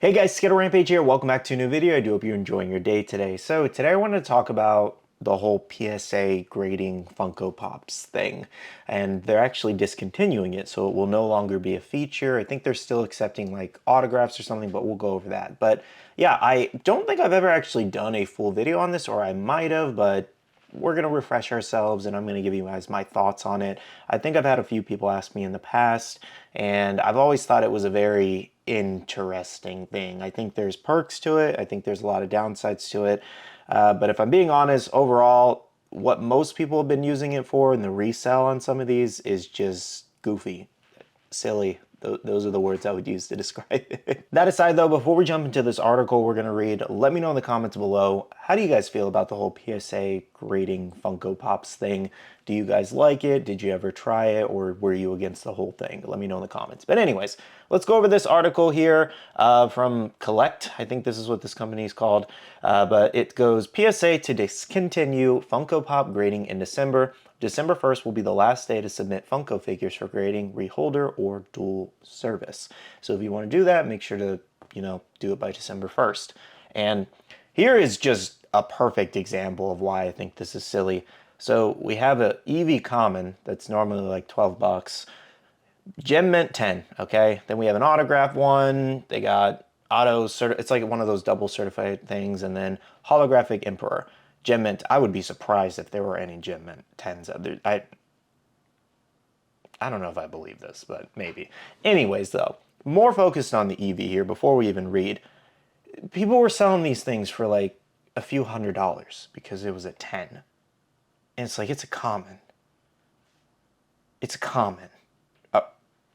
Hey guys, Skittlerampage here. Welcome back to a new video. I do hope you're enjoying your day today. So today I wanted to talk about the whole PSA grading Funko Pops thing. And they're actually discontinuing it, so it will no longer be a feature. I think they're still accepting like autographs or something, but we'll go over that. But yeah, I don't think I've ever actually done a full video on this, or I might have, but we're going to refresh ourselves and I'm going to give you guys my thoughts on it. I think I've had a few people ask me in the past, and I've always thought it was a very interesting thing. I think there's perks to it. I think there's a lot of downsides to it. But if I'm being honest, overall, what most people have been using it for and the resell on some of these is just goofy, silly. Those are the words I would use to describe it. That aside though, before we jump into this article we're going to read, let me know in the comments below, how do you guys feel about the whole PSA grading Funko Pops thing? Do you guys like it? Did you ever try it? Or were you against the whole thing? Let me know in the comments. But anyways, let's go over this article here from Collect. I think this is what this company is called. But it goes, PSA to discontinue Funko Pop grading in December. December 1st will be the last day to submit Funko figures for grading, reholder, or dual service. So if you want to do that, make sure to, do it by December 1st. And here is just a perfect example of why I think this is silly. So we have a EV Common that's normally like 12 bucks. Gem Mint 10, okay? Then we have an autograph one. They got it's like one of those double certified things, and then holographic Emperor. Gem Mint, I would be surprised if there were any Gem Mint 10s out there. I don't know if I believe this, but maybe. Anyways, though, more focused on the EV here before we even read. People were selling these things for like a few $100s because it was a 10. And it's like, it's a common. It's a common.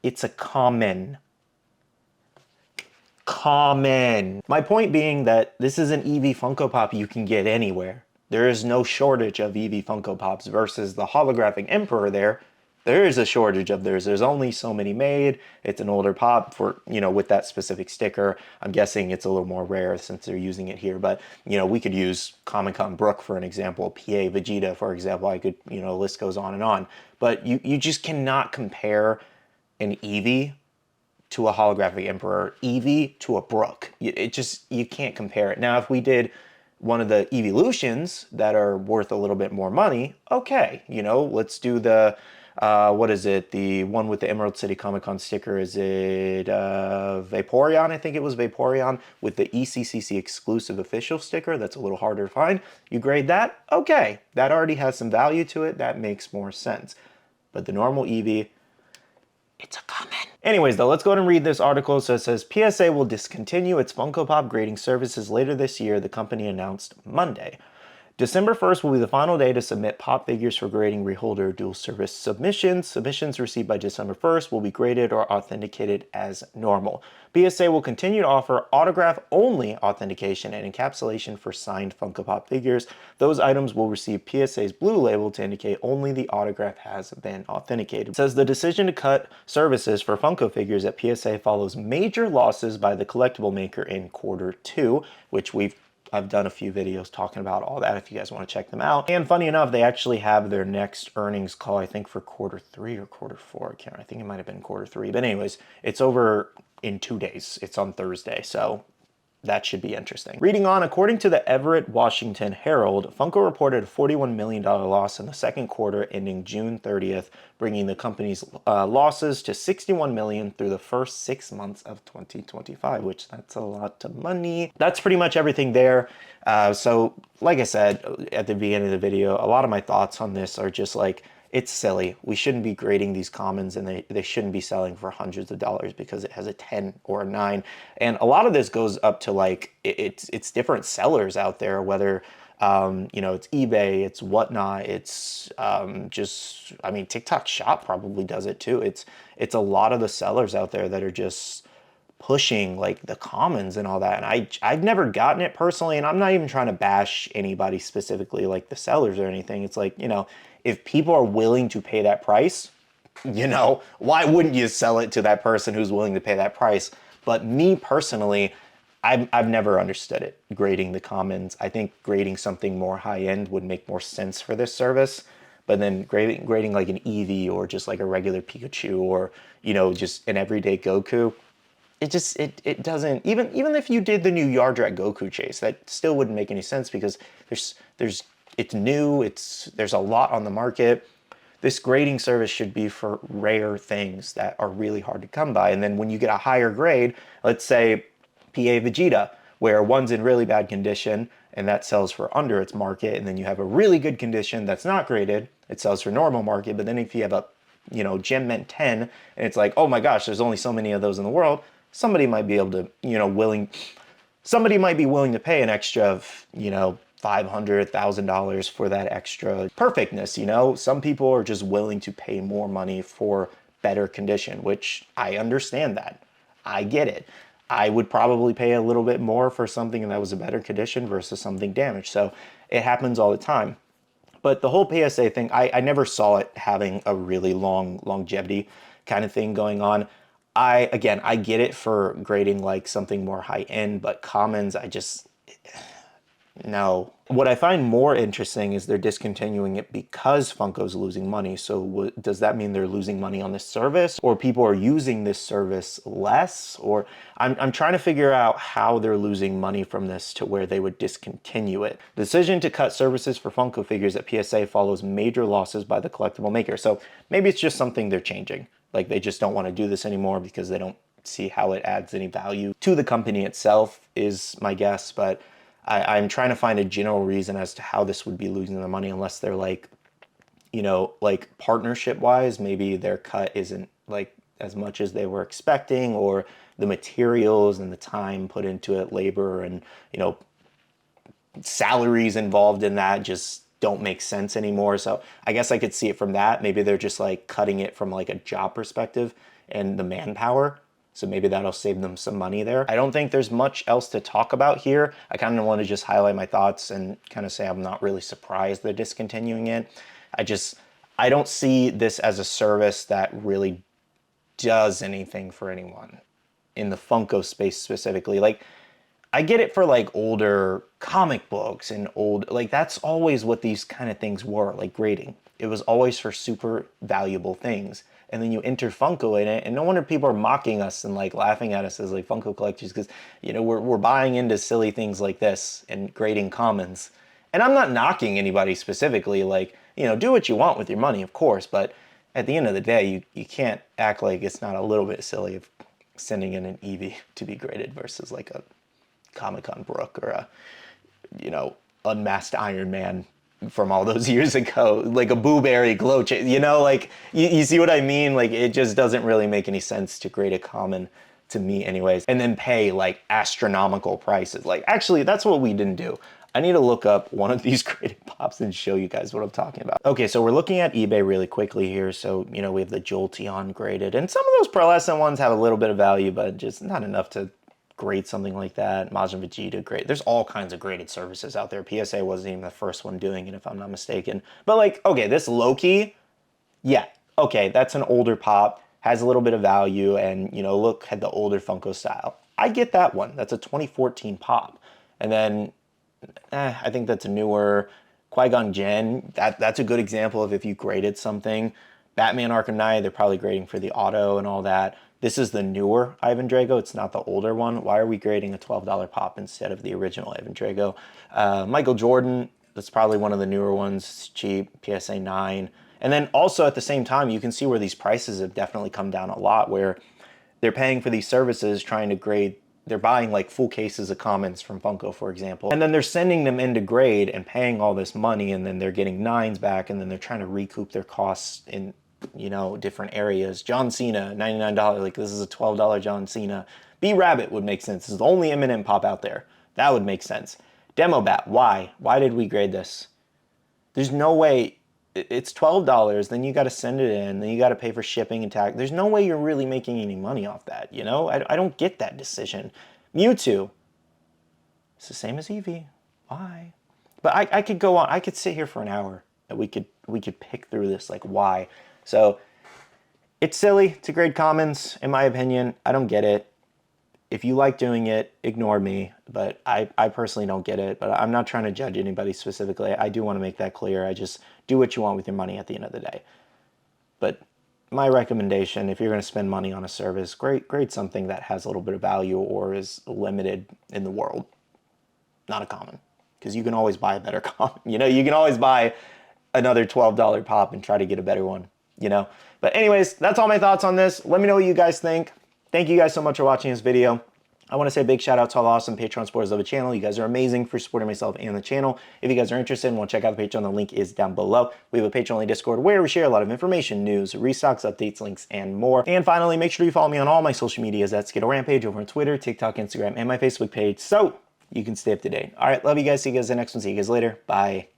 It's a common. Common. My point being that this is an EV Funko Pop you can get anywhere. There is no shortage of EV Funko Pops versus the holographic Emperor there. There is a shortage of theirs. There's only so many made. It's an older pop for, with that specific sticker. I'm guessing it's a little more rare since they're using it here. But, we could use Comic-Con Brook for an example, PA Vegeta, for example. I could, the list goes on and on. But you just cannot compare an Eevee to a holographic Emperor, Eevee to a Brook. You can't compare it. Now, if we did one of the Evolutions that are worth a little bit more money, okay, let's do the, what is it? The one with the Emerald City Comic Con sticker, is it Vaporeon? I think it was Vaporeon with the ECCC exclusive official sticker. That's a little harder to find. You grade that, okay. That already has some value to it. That makes more sense. But the normal Eevee, it's a common. Anyways, though, let's go ahead and read this article. So it says, PSA will discontinue its Funko Pop grading services later this year, the company announced Monday. December 1st will be the final day to submit pop figures for grading, reholder, or dual service submissions. Submissions received by December 1st will be graded or authenticated as normal. PSA will continue to offer autograph-only authentication and encapsulation for signed Funko Pop figures. Those items will receive PSA's blue label to indicate only the autograph has been authenticated. It says the decision to cut services for Funko figures at PSA follows major losses by the collectible maker in Q2, which I've done a few videos talking about all that if you guys want to check them out. And funny enough, they actually have their next earnings call, I think for Q3 or Q4. I think it might have been Q3. But anyways, it's over in 2 days. It's on Thursday. So that should be interesting. Reading on, according to the Everett, Washington Herald, Funko reported a $41 million loss in the second quarter ending June 30th, bringing the company's losses to $61 million through the first 6 months of 2025, which that's a lot of money. That's pretty much everything there. So like I said at the beginning of the video, a lot of my thoughts on this are just like, it's silly. We shouldn't be grading these commons, and they shouldn't be selling for hundreds of dollars because it has a 10 or a 9. And a lot of this goes up to like, it's different sellers out there, whether, it's eBay, it's whatnot, it's TikTok Shop probably does it too. It's a lot of the sellers out there that are just pushing like the commons and all that. And I've never gotten it personally, and I'm not even trying to bash anybody specifically like the sellers or anything. It's like, if people are willing to pay that price, why wouldn't you sell it to that person who's willing to pay that price? But me personally, I've never understood it, grading the commons. I think grading something more high-end would make more sense for this service. But then grading like an Eevee or just like a regular Pikachu or, just an everyday Goku, it doesn't, even if you did the new Yardrat Goku chase, that still wouldn't make any sense because it's new, there's a lot on the market. This grading service should be for rare things that are really hard to come by. And then when you get a higher grade, let's say PA Vegeta, where one's in really bad condition and that sells for under its market, and then you have a really good condition that's not graded, it sells for normal market. But then if you have a, Gem Mint 10 and it's like, oh my gosh, there's only so many of those in the world, somebody might be able to, somebody might be willing to pay an extra of, $500,000 for that extra perfectness. Some people are just willing to pay more money for better condition, which I understand that. I get it. I would probably pay a little bit more for something that was a better condition versus something damaged. So it happens all the time. But the whole PSA thing, I never saw it having a really long longevity kind of thing going on. I get it for grading like something more high end, but commons, no. What I find more interesting is they're discontinuing it because Funko's losing money. So does that mean they're losing money on this service, or people are using this service less? Or I'm trying to figure out how they're losing money from this to where they would discontinue it. The decision to cut services for Funko figures at PSA follows major losses by the collectible maker. So maybe it's just something they're changing. Like they just don't want to do this anymore because they don't see how it adds any value to the company itself, is my guess. But I'm trying to find a general reason as to how this would be losing their money, unless they're like, like partnership wise, maybe their cut isn't like as much as they were expecting, or the materials and the time put into it, labor and, salaries involved in that just don't make sense anymore. So I guess I could see it from that. Maybe they're just like cutting it from like a job perspective and the manpower. So maybe that'll save them some money there. I don't think there's much else to talk about here. I kind of want to just highlight my thoughts and kind of say I'm not really surprised they're discontinuing it. I don't see this as a service that really does anything for anyone in the Funko space specifically. Like, I get it for like older comic books and like that's always what these kind of things were, like grading. It was always for super valuable things. And then you enter Funko in it, and no wonder people are mocking us and like laughing at us as like Funko collectors, because we're buying into silly things like this and grading commons. And I'm not knocking anybody specifically, like, do what you want with your money, of course, but at the end of the day, you can't act like it's not a little bit silly of sending in an Eevee to be graded versus like a Comic-Con Brook or a, unmasked Iron Man from all those years ago, like a Booberry glow chase, like you see what I mean? Like it just doesn't really make any sense to grade a common, to me anyways, and then pay like astronomical prices. Like actually that's what we didn't do. I need to look up one of these graded pops and show you guys what I'm talking about. Okay, so we're looking at eBay really quickly here. So, we have the Jolteon graded, and some of those pearlescent ones have a little bit of value, but just not enough to grade something like that. Majin Vegeta, great. There's all kinds of graded services out there. PSA wasn't even the first one doing it, if I'm not mistaken. But like, okay, this Loki, yeah, okay, that's an older pop, has a little bit of value, and look at the older Funko style. I get that one. That's a 2014 pop. And then, I think that's a newer Qui-Gon Jinn. That's a good example of if you graded something. Batman Arkham Knight, they're probably grading for the auto and all that. This is the newer Ivan Drago. It's not the older one. Why are we grading a $12 pop instead of the original Ivan Drago? Michael Jordan, that's probably one of the newer ones. It's cheap, PSA 9. And then also at the same time, you can see where these prices have definitely come down a lot, where they're paying for these services, trying to grade. They're buying like full cases of commons from Funko, for example, and then they're sending them in to grade and paying all this money, and then they're getting nines back, and then they're trying to recoup their costs in different areas. John Cena, $99, like this is a $12 John Cena. B-Rabbit would make sense. This is the only imminent pop out there. That would make sense. Demo Bat, why? Why did we grade this? There's no way. It's $12, then you got to send it in, then you got to pay for shipping and tax. There's no way you're really making any money off that, I don't get that decision. Mewtwo, it's the same as Eevee. Why? But I could go on. I could sit here for an hour and we could pick through this, like why. So it's silly to grade commons, in my opinion. I don't get it. If you like doing it, ignore me. But I personally don't get it. But I'm not trying to judge anybody specifically. I do want to make that clear. I just do what you want with your money at the end of the day. But my recommendation, if you're going to spend money on a service, grade something that has a little bit of value or is limited in the world, not a common. Because you can always buy a better common. You know, you can always buy another $12 pop and try to get a better one, you know? But anyways, that's all my thoughts on this. Let me know what you guys think. Thank you guys so much for watching this video. I want to say a big shout out to all the awesome Patreon supporters of the channel. You guys are amazing for supporting myself and the channel. If you guys are interested and want to check out the Patreon, the link is down below. We have a Patreon-only Discord where we share a lot of information, news, restocks, updates, links, and more. And finally, make sure you follow me on all my social medias at Skittlerampage over on Twitter, TikTok, Instagram, and my Facebook page so you can stay up to date. All right, love you guys. See you guys in the next one. See you guys later. Bye.